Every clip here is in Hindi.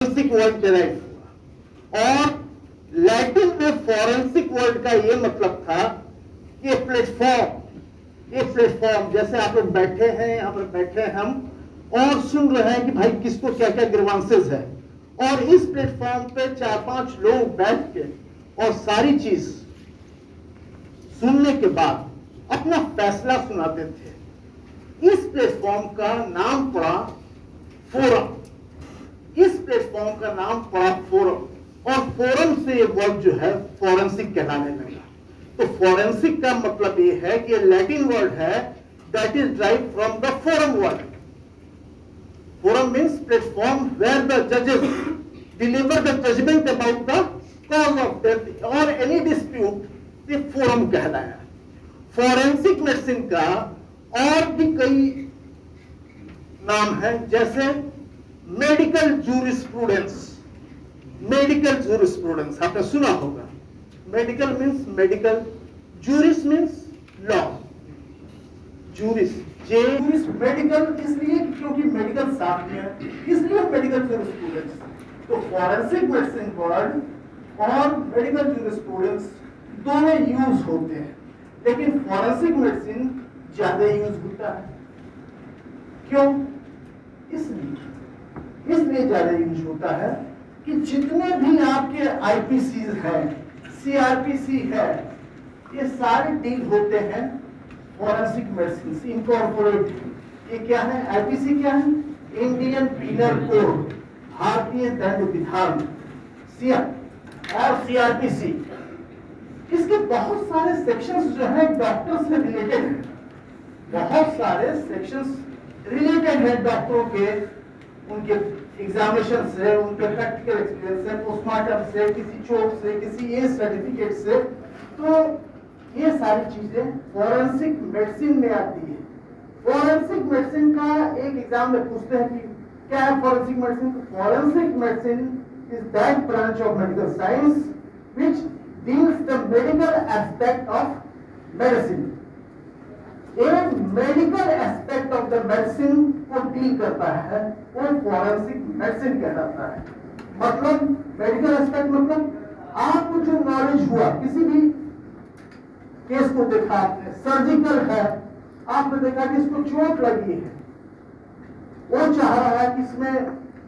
फॉरेंसिक वर्ड डेराइव हुआ और लैटिन में फॉरेंसिक वर्ड का ये मतलब था कि ये प्लेटफॉर्म जैसे आप लोग बैठे हैं, यहाँ पर बैठे हैं हम और सुन रहे हैं कि भाई किसको क्या क्या ग्रीवांसेस है, और इस प्लेटफॉर्म पे 4-5 लोग बैठ के और सारी चीज सुनने के बाद अपना फैसला सुनाते थे। इस प्लेटफॉर्म का नाम पड़ा फोरम। इस प्लेटफॉर्म का नाम पड़ा फोरम और फोरम से ये वर्ड जो है फॉरेंसिक कहलाने लगा। तो फॉरेंसिक का मतलब ये है कि लैटिन वर्ड है that is drive from the forum word. Forum means platform where the जजेस deliver the judgement about the cause of death or any dispute, ये फोरम कहलाया। फॉरेंसिक मेडिसिन का और भी कई नाम है, जैसे मेडिकल जूरिस्प्रूडेंस। मेडिकल जूरिस्प्रूडेंस आपने सुना होगा। Medical means medical, juris means law. Juris juris medical इसलिए क्योंकि मेडिकल साथ में है, इसलिए मेडिकल जूरिस्प्रूडेंस। तो फॉरेंसिक मेडिसिन वर्ड और मेडिकल जूरिस्प्रूडेंस दोनों यूज होते हैं, लेकिन फॉरेंसिक मेडिसिन ज्यादा यूज होता है। क्यों? इसलिए ज्यादा यूज होता है कि जितने भी आपके आईपीसी है, सीआरपीसी है, ये सारे डील होते हैं फॉरेंसिक मेडिसिन से इनकॉर्पोरेट। ये क्या है? आईपीसी क्या है? इंडियन पीनल कोड, भारतीय दंड विधान, और सीआरपीसी, इसके बहुत सारे सेक्शंस जो है डॉक्टर से रिलेटेड है। बहुत सारे सेक्शंस रिलेटेड है डॉक्टरों के, उनके एग्जामिनेशन से, उनके प्रैक्टिकल एक्सपीरियंस से, पोस्टमार्टम से, किसी चोट से, किसी एज सर्टिफिकेट से। तो ये सारी चीजें फॉरेंसिक मेडिसिन में आती है। फॉरेंसिक मेडिसिन का एक एग्जाम में पूछते हैं कि क्या है forensic medicine? Forensic medicine is that branch of medical science which deals the medical aspect of medicine. एक medical aspect of the medicine को डील करता है, वो फॉरेंसिक मेडिसिन कहलाता है। मतलब मेडिकल एस्पेक्ट मतलब आपको जो नॉलेज हुआ, किसी भी केस को देखा आपने, सर्जिकल है, आपने देखा कि इसको चोट लगी है, वो चाह रहा है कि इसमें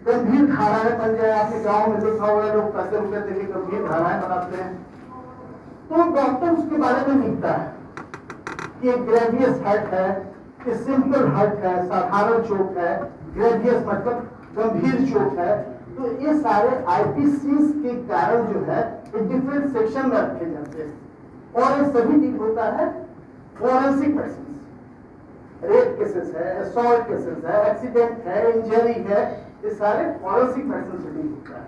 गंभीर धाराएं बन जाए। आपने गांव में देखा होगा लोग पैसे रुपए देके गंभीर धाराएं बनाते हैं, तो डॉक्टर उसके बारे में लिखता है कि ग्रेवियस हर्ट है, कि सिंपल हर्ट है, साधारण चोट है, ग्रेवियस मतलब गंभीर चोट है। तो ये सारे आईपीसीज के कारण जो है डिफरेंट सेक्शन में रखे जाते हैं और ये सभी डील होता है फॉरेंसिक मेडिसिन। रेप केसेस है, असॉल्ट केसेस है, एक्सीडेंट है, इंजरी है, ये सारे फॉरेंसिक मेडिसिन से डील होता है।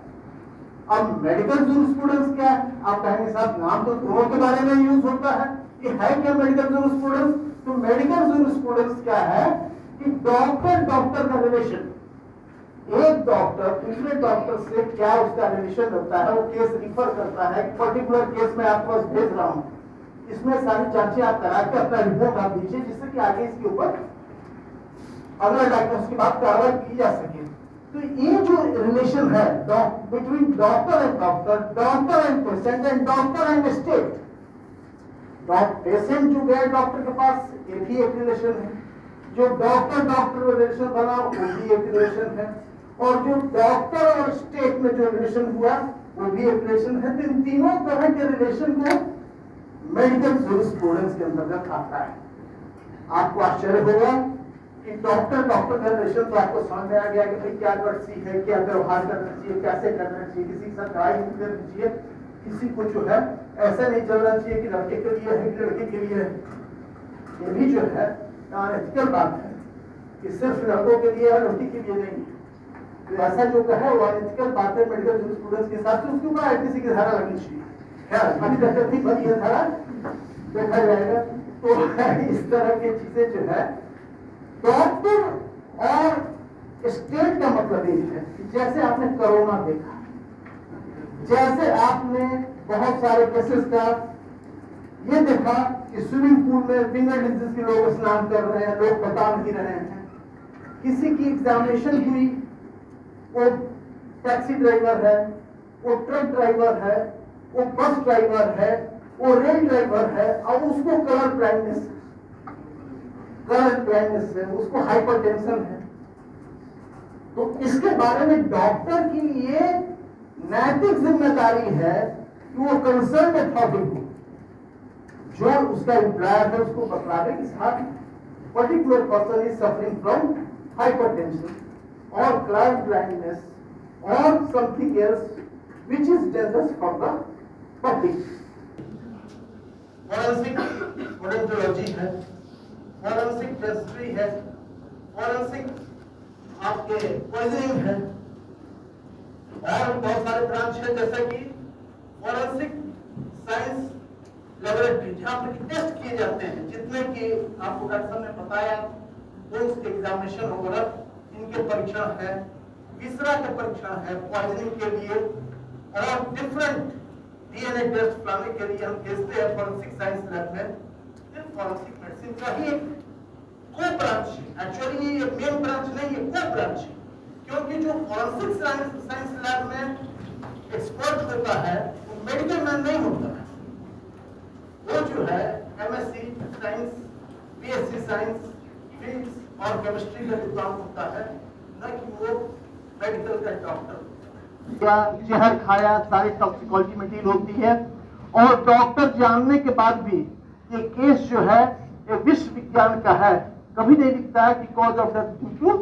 अब मेडिकल जूरिस्प्रूडेंस क्या है? आप कहेंगे साहब नाम तो दोनों के बारे में यूज होता है, ये है क्या मेडिकल जूरिस्प्रूडेंस? तो मेडिकल जूरिस्प्रूडेंस क्या है कि डॉक्टर का रिलेशन, एक डॉक्टर दूसरे डॉक्टर से क्या उसका रिलेशन होता है, वो केस रिफर करता है। पर्टिकुलर केस में आपके पास भेज रहा हूं, इसमें सारी जांचें आप करा के अपना रिपोर्ट आप दीजिए, जिससे कि आगे इसके ऊपर अगला डायग्नोसिस के बाद कार्रवाई की जा सके। तो ये जो रिलेशन है between doctor and patient and doctor and state, patient जो गया डॉक्टर के पास, ये भी एक रिलेशन है। जो डॉक्टर रिलेशन बना, वो भी एक रिलेशन है। और जो डॉक्टर और स्टेट में जो रिलेशन हुआ, वो भी एक रिलेशन है। तो इन तीनों तरह के रिलेशन को मेडिकल जूरिस्प्रूडेंस के अंतर्गत आता है। आपको आश्चर्य होगा कि डॉक्टर का रिलेशन तो आपको समझ में आ गया कि भाई क्या कर्तव्य है, क्या व्यवहार करना चाहिए, कैसे करना चाहिए, किसी के साथ लड़ाई नहीं करनी चाहिए, किसी को जो है ऐसा नहीं चलना चाहिए कि लड़के के लिए है कि लड़के के लिए है। ये भी जो है एथिकल बात है कि सिर्फ लड़कों के लिए है, लड़की के लिए नहीं। तो ऐसा जो कहा वो एथिकल बात है मेडिकल जूरिस्प्रूडेंस के साथ, उसके ऊपर आईपीसी की धारा लगनी चाहिए। अभी तक नहीं बनी है धारा, देखा जाएगा। तो इस तरह की चीजें जो है डॉक्टर और स्टेट का मतलब ये है कि जैसे आपने कोरोना देखा, जैसे आपने बहुत सारे केसेस का ये देखा कि स्विमिंग पूल में फिंगर डिजीज के लोग स्नान कर रहे हैं, लोग बता नहीं रहे हैं। किसी की एग्जामिनेशन हुई, वो टैक्सी ड्राइवर है, वो ट्रक ड्राइवर है, वो बस ड्राइवर है, वो रेल ड्राइवर है, और उसको कलर ब्लाइंडनेस है, उसको हाइपरटेंशन है। तो इसके बारे में डॉक्टर के लिए नैतिक जिम्मेदारी है कि वो कंसर्न अथॉरिटी को, जो उसका एम्प्लॉयर है, उसको बतलावे कि साहब particular person is suffering from hypertension और कलर ब्लाइंडनेस और something else which is dangerous for the public. Forensic odontology है, forensic dentistry है, forensic आपके poisoning है, और बहुत सारे ब्रांच है जैसे कि forensic science laboratory जहाँ पर टेस्ट किए जाते हैं, जितने की आपको डॉक्टर साहब ने बताया, तो उसके एग्जामिनेशन वगैरह इनके परीक्षण है, तीसरा के परीक्षण है पॉइजनिंग के लिए, और डिफरेंट डीएनए टेस्ट बनाने के लिए हम भेजते हैं फॉरेंसिक साइंस लैब में। फिर फॉरेंसिक मेडिसिन का ही एक को ब्रांच, एक्चुअली ये मेन ब्रांच नहीं, ये को ब्रांच है, क्योंकि जो फॉरेंसिक साइंस लैब में एक्सपर्ट होता है वो मेडिकल मैन नहीं होता है, वो जो है MSc science, BSc science, physics और केमिस्ट्री का विद्वान होता है, न कि वो मेडिकल का डॉक्टर। जहर खाया, सारी टॉक्सिकोलॉजी में डील होती है, और डॉक्टर जानने के बाद भी ये केस जो है ये विश्व विज्ञान का है, कभी नहीं लिखता है कि cause of death due to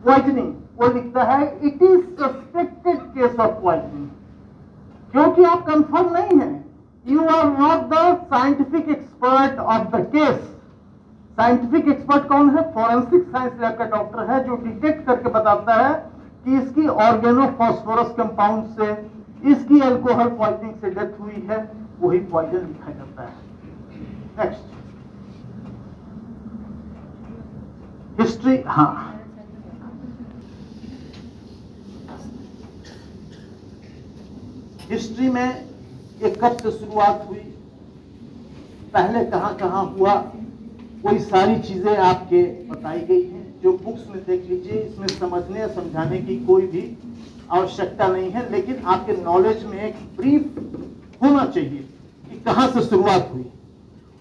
poisoning, वो लिखता है it is suspected case of poisoning, क्योंकि आप कंफर्म नहीं है, you are not the scientific expert of the case. Scientific expert कौन है? फॉरेंसिक साइंस लैब का डॉक्टर है, जो डिटेक्ट करके बताता है कि इसकी ऑर्गेनोफॉस्फोरस कंपाउंड से, इसकी अल्कोहल पॉइजनिंग से डेथ हुई है, वही पॉइजन लिखा जाता है। Next history. हाँ, हिस्ट्री में ये कब से शुरुआत हुई, पहले कहां कहां हुआ, वही सारी चीजें आपके बताई गई हैं, जो बुक्स में देख लीजिए। इसमें समझने या समझाने की कोई भी आवश्यकता नहीं है, लेकिन आपके नॉलेज में एक ब्रीफ होना चाहिए कि कहां से शुरुआत हुई।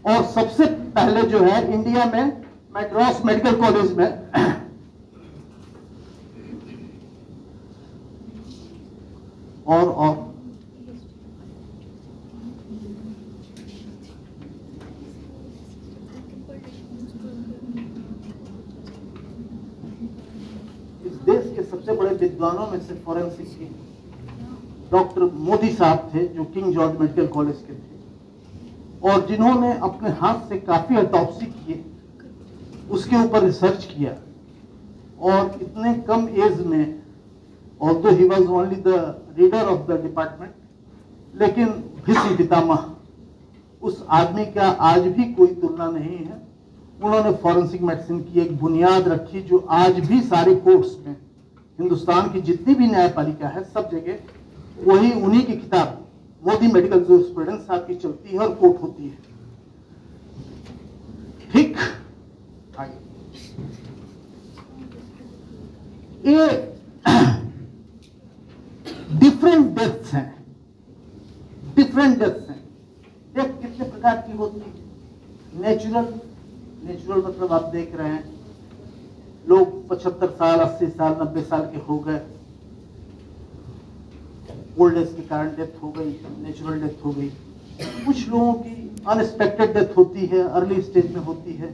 और सबसे पहले जो है इंडिया में मैड्रास मेडिकल कॉलेज में और देश के सबसे बड़े विद्वानों में से फॉरेंसिक के डॉक्टर मोदी साहब थे, जो किंग जॉर्ज मेडिकल कॉलेज के थे, और जिन्होंने अपने हाथ से काफी ऑटोप्सी किए, उसके ऊपर रिसर्च किया, और इतने कम एज में, although he was only the reader of the department, लेकिन भीष्म पितामह, उस आदमी का आज भी कोई तुलना नहीं है। उन्होंने फॉरेंसिक मेडिसिन की एक बुनियाद रखी, जो आज भी सारे कोर्ट्स में, हिंदुस्तान की जितनी भी न्यायपालिका है, सब जगह वही उन्हीं की किताब मोदी मेडिकल जूरिस्प्रूडेंस आपकी चलती है और कोर्ट होती है। ठीक, आगे ये डिफरेंट डेथ्स हैं, डिफरेंट डेथ्स हैं। डेथ कितने प्रकार की होती है? नेचुरल मतलब आप देख रहे हैं, लोग 75 साल, 80 साल, 90 साल के हो गए, ओल्ड एज के कारण डेथ हो गई, नेचुरल डेथ हो गई। कुछ लोगों की अनएक्सपेक्टेड डेथ होती है, अर्ली स्टेज में होती है,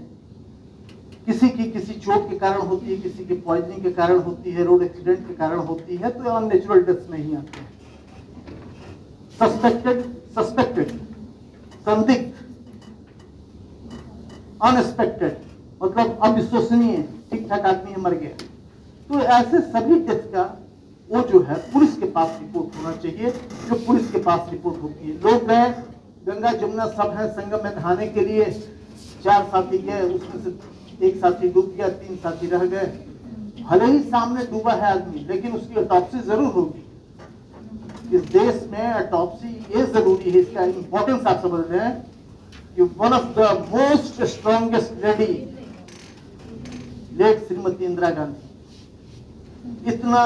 किसी की किसी चोट के कारण होती है, किसी की पॉइजनिंग के कारण होती है, रोड एक्सीडेंट के कारण होती है, तो अननेचुरल डेथ में ही आते हैं। सस्पेक्टेड, संदिग्ध, अनएक्सपेक्टेड मतलब अविश्वसनीय, ठीक ठाक आदमी है, मर गया। तो ऐसे सभी डेथ का वो जो है पुलिस के पास रिपोर्ट होना चाहिए, जो पुलिस के पास रिपोर्ट होती है। लोग गए, गंगा जमुना सब है, संगम में नहाने के लिए 4 साथी गए, उसमें से 1 साथी डूब गया, 3 साथी रह गए। भले ही सामने डूबा है आदमी, लेकिन उसकी ऑटोप्सी जरूर होगी। इस देश में ऑटोप्सी ये जरूरी है, इसका इंपॉर्टेंस आप समझ रहे हैं कि one of the most strongest lady, late Shrimati Indira Gandhi, इतना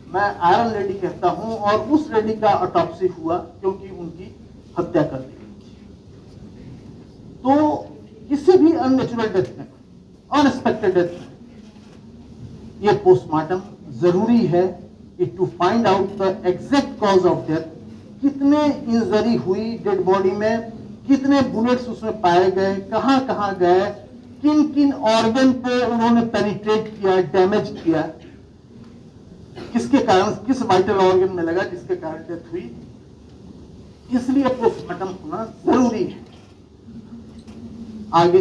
मैं आयरन लेडी कहता हूं, और उस लेडी का ऑटोप्सी हुआ क्योंकि उनकी हत्या कर दी गई थी। तो किसी भी अननेचुरल डेथ में, अनएक्सपेक्टेड डेथ में, ये पोस्टमार्टम जरूरी है कि to find out the exact cause of death, कितने इंजरी हुई डेड बॉडी में, कितने बुलेट्स उसमें पाए गए, कहां कहां गए, किन किन ऑर्गन पे उन्होंने पेनिट्रेट किया, डैमेज किया, किसके कारण, किस वाइटल ऑर्गन में लगा जिसके कारण डेथ हुई। इसलिए पोस्टमार्टम होना जरूरी है। आगे